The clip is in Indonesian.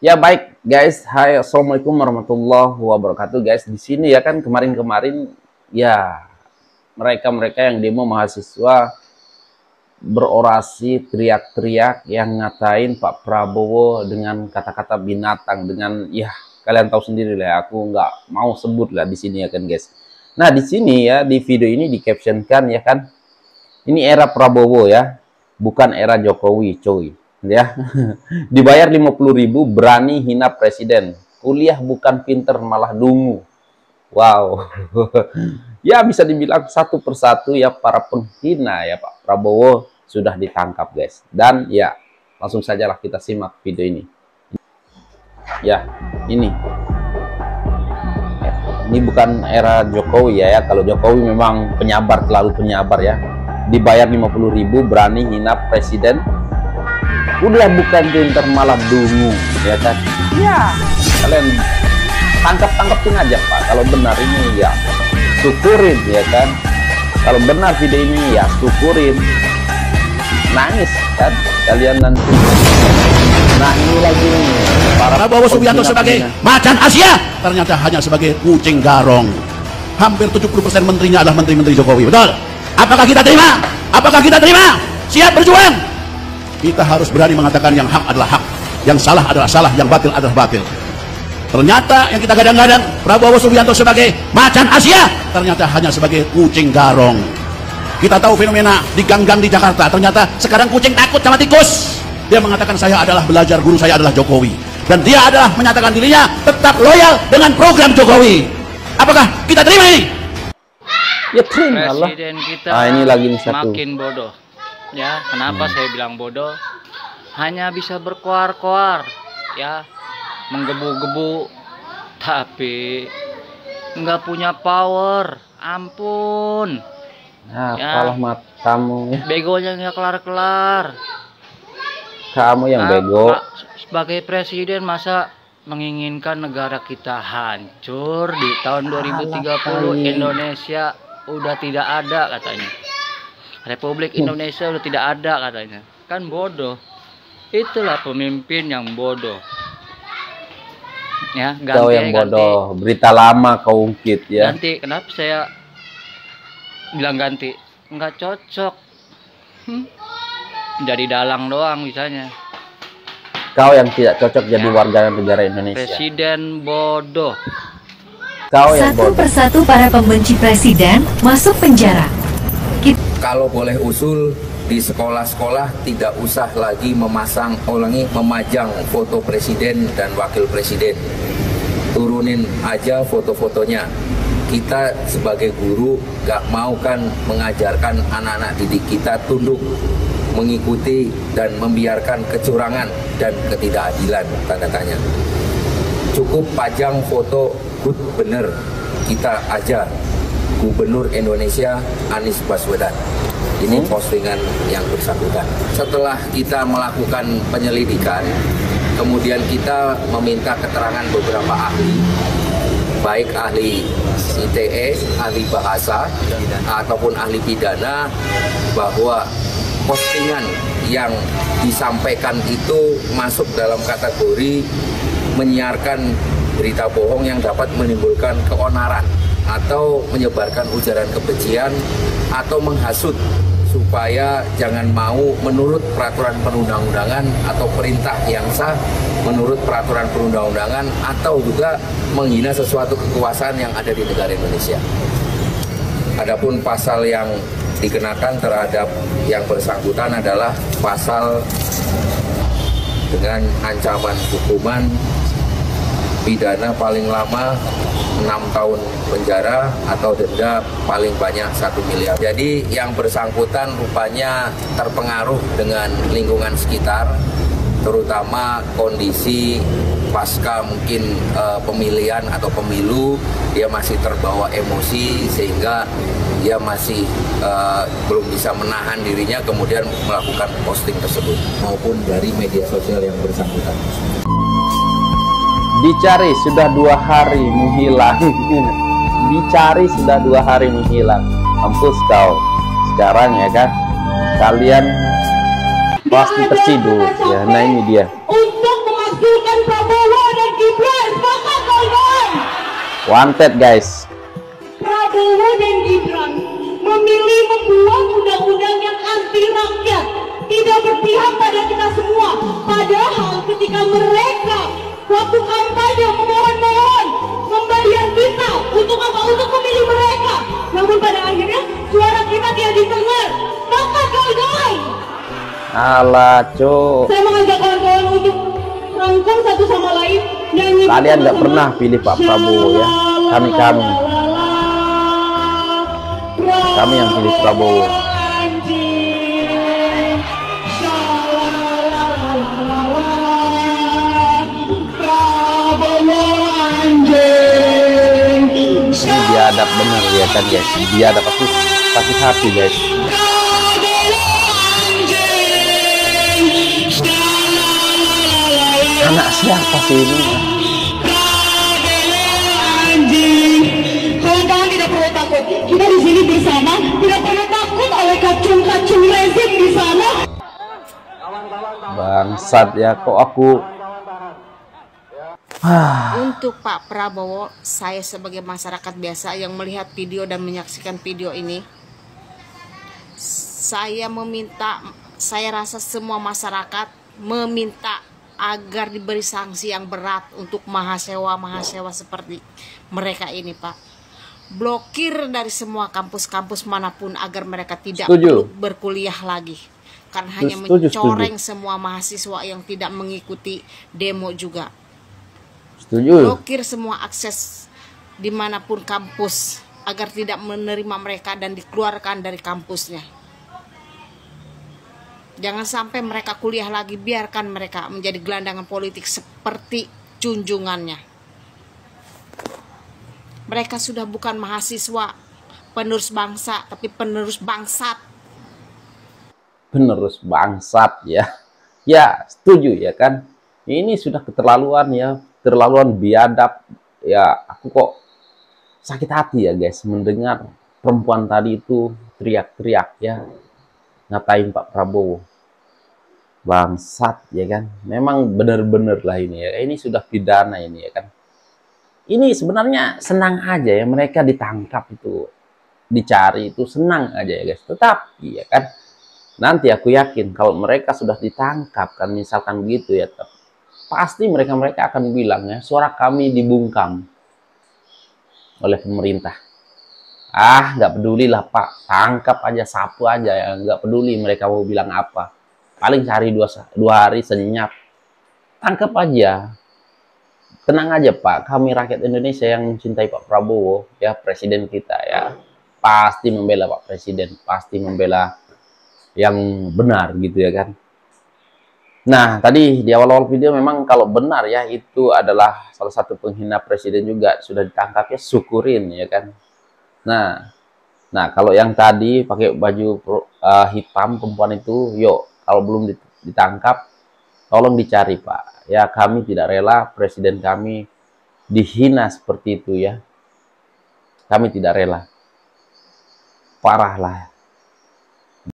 Ya baik guys, hai assalamualaikum warahmatullahi wabarakatuh guys. Di sini ya kan kemarin-kemarin ya mereka yang demo mahasiswa berorasi teriak-teriak yang ngatain Pak Prabowo dengan kata-kata binatang, dengan ya kalian tahu sendiri lah, aku nggak mau sebut lah di sini ya kan guys. Nah di sini ya di video ini di-captionkan ya kan, ini era Prabowo ya, bukan era Jokowi coy. Ya, dibayar 50.000 berani hina presiden, kuliah bukan pinter malah dungu. Wow. Ya bisa dibilang satu persatu ya para penghina ya Pak Prabowo sudah ditangkap guys. Dan ya langsung sajalah kita simak video ini. Ya ini bukan era Jokowi ya, kalau Jokowi memang penyabar, terlalu penyabar ya. Dibayar 50.000 berani hina presiden, udah bukan pinter malah dungu ya kan. Ya kalian tangkapin aja Pak, kalau benar ini ya syukurin ya kan, kalau benar video ini ya syukurin, nangis kan kalian nanti. Nah ini lagi para Prabowo Subianto sebagai macan Asia ternyata hanya sebagai kucing garong. Hampir 70% menterinya adalah menteri-menteri Jokowi, betul? Apakah kita terima? Apakah kita terima? Siap berjuang? Kita harus berani mengatakan yang hak adalah hak, yang salah adalah salah, yang batil adalah batil. Ternyata yang kita gadang-gadang Prabowo Subianto sebagai macan Asia ternyata hanya sebagai kucing garong. Kita tahu fenomena di gang-gang di Jakarta, ternyata sekarang kucing takut sama tikus. Dia mengatakan saya adalah belajar, guru saya adalah Jokowi, dan dia adalah menyatakan dirinya tetap loyal dengan program Jokowi. Apakah kita terima ini? Ya terima lah. Presiden kita ini lagi nih satu. makin bodoh. Ya, kenapa saya bilang bodoh? Hanya bisa berkoar-koar, ya, menggebu-gebu, tapi nggak punya power. Ampun. Nah, ya, apalah matamu ya. Begonya nggak kelar-kelar. Kamu yang bego. Sebagai presiden masa menginginkan negara kita hancur di tahun 2030? Indonesia udah tidak ada katanya. Republik Indonesia udah tidak ada katanya. Kan bodoh. Itulah pemimpin yang bodoh. Ya, ganti, kau yang bodoh. Berita lama kau ungkit ya. Ganti. Kenapa saya bilang ganti? Nggak cocok. Jadi dalang doang misalnya. Kau yang tidak cocok jadi warga negara Indonesia. Presiden bodoh. Kau yang Satu bodoh. persatu para pembenci presiden masuk penjara. Kalau boleh usul, di sekolah-sekolah tidak usah lagi memajang foto presiden dan wakil presiden. Turunin aja foto-fotonya. Kita sebagai guru gak mau kan mengajarkan anak-anak didik kita tunduk, mengikuti dan membiarkan kecurangan dan ketidakadilan, tanda tanya. Cukup pajang foto good bener kita aja, Gubernur Indonesia Anies Baswedan. Ini postingan yang bersangkutan. Setelah kita melakukan penyelidikan, kemudian kita meminta keterangan beberapa ahli, baik ahli ITE, ahli bahasa, ataupun ahli pidana, bahwa postingan yang disampaikan itu masuk dalam kategori menyiarkan berita bohong yang dapat menimbulkan keonaran atau menyebarkan ujaran kebencian atau menghasut supaya jangan mau menurut peraturan perundang-undangan atau perintah yang sah menurut peraturan perundang-undangan, atau juga menghina sesuatu kekuasaan yang ada di negara Indonesia. Adapun pasal yang dikenakan terhadap yang bersangkutan adalah pasal dengan ancaman hukuman pidana paling lama 6 tahun penjara atau denda paling banyak 1 miliar. Jadi yang bersangkutan rupanya terpengaruh dengan lingkungan sekitar, terutama kondisi pasca mungkin pemilihan atau pemilu. Dia masih terbawa emosi sehingga dia masih belum bisa menahan dirinya, kemudian melakukan posting tersebut maupun dari media sosial yang bersangkutan. Dicari sudah 2 hari menghilang. Dicari sudah 2 hari menghilang. Mampus kau. Sekarang ya kan, kalian pasti terciduk ya. Nah ini dia. Untuk memastikan Prabowo dan Gibran. Sepakat kawan-kawan? Wanted guys. Prabowo dan Gibran memilih membuat undang-undang yang anti rakyat, tidak berpihak pada kita semua. Padahal ketika mereka waktu kampanye memohon-mohon membayar kita untuk apa? Untuk memilih mereka. Namun pada akhirnya suara kita tidak didengar. Maka kawan-kawan, Alah cok, saya mengajak kawan-kawan untuk rangkum satu sama lain. Nyanyi kalian nggak pernah pilih Pak Prabowo ya. Kami yang pilih Prabowo. Ini biadab bener ya kan guys, biadab pasti hati guys. Anak siapa sih ini? Kawan-kawan tidak perlu takut. Kita di sini bersama, tidak perlu takut oleh kacung-kacung rezim di sana. Bangsat ya, kok aku. Untuk Pak Prabowo, saya sebagai masyarakat biasa yang melihat video dan menyaksikan video ini, saya rasa semua masyarakat meminta agar diberi sanksi yang berat untuk mahasiswa seperti mereka ini, Pak. Blokir dari semua kampus-kampus manapun agar mereka tidak perlu berkuliah lagi, karena hanya mencoreng semua mahasiswa yang tidak mengikuti demo juga. Blokir semua akses dimanapun kampus agar tidak menerima mereka dan dikeluarkan dari kampusnya. Jangan sampai mereka kuliah lagi, biarkan mereka menjadi gelandangan politik seperti junjungannya. Mereka sudah bukan mahasiswa penerus bangsa, tapi penerus bangsat. Penerus bangsat ya. Ya, setuju ya kan. Ini sudah keterlaluan ya, terlaluan biadab. Ya, aku kok sakit hati ya guys mendengar perempuan tadi itu teriak-teriak ya, ngatain Pak Prabowo. Bangsat ya kan. Memang benar-benar lah ini ya. Ini sudah pidana ini ya kan. Ini sebenarnya senang aja ya mereka ditangkap itu, dicari itu senang aja ya guys. Tetapi ya kan, nanti aku yakin kalau mereka sudah ditangkap kan misalkan begitu ya, pasti mereka akan bilang ya, suara kami dibungkam oleh pemerintah. Ah, nggak peduli lah Pak, tangkap aja, sapu aja ya, nggak peduli mereka mau bilang apa. Paling cari dua hari senyap, tangkap aja. Tenang aja Pak, kami rakyat Indonesia yang mencintai Pak Prabowo ya, presiden kita ya, pasti membela Pak Presiden, pasti membela yang benar gitu ya kan. Nah tadi di awal-awal video memang kalau benar ya itu adalah salah satu penghina presiden juga sudah ditangkap ya, syukurin ya kan. Nah kalau yang tadi pakai baju hitam perempuan itu, yuk kalau belum ditangkap tolong dicari Pak ya, kami tidak rela presiden kami dihina seperti itu ya, kami tidak rela, parah lah.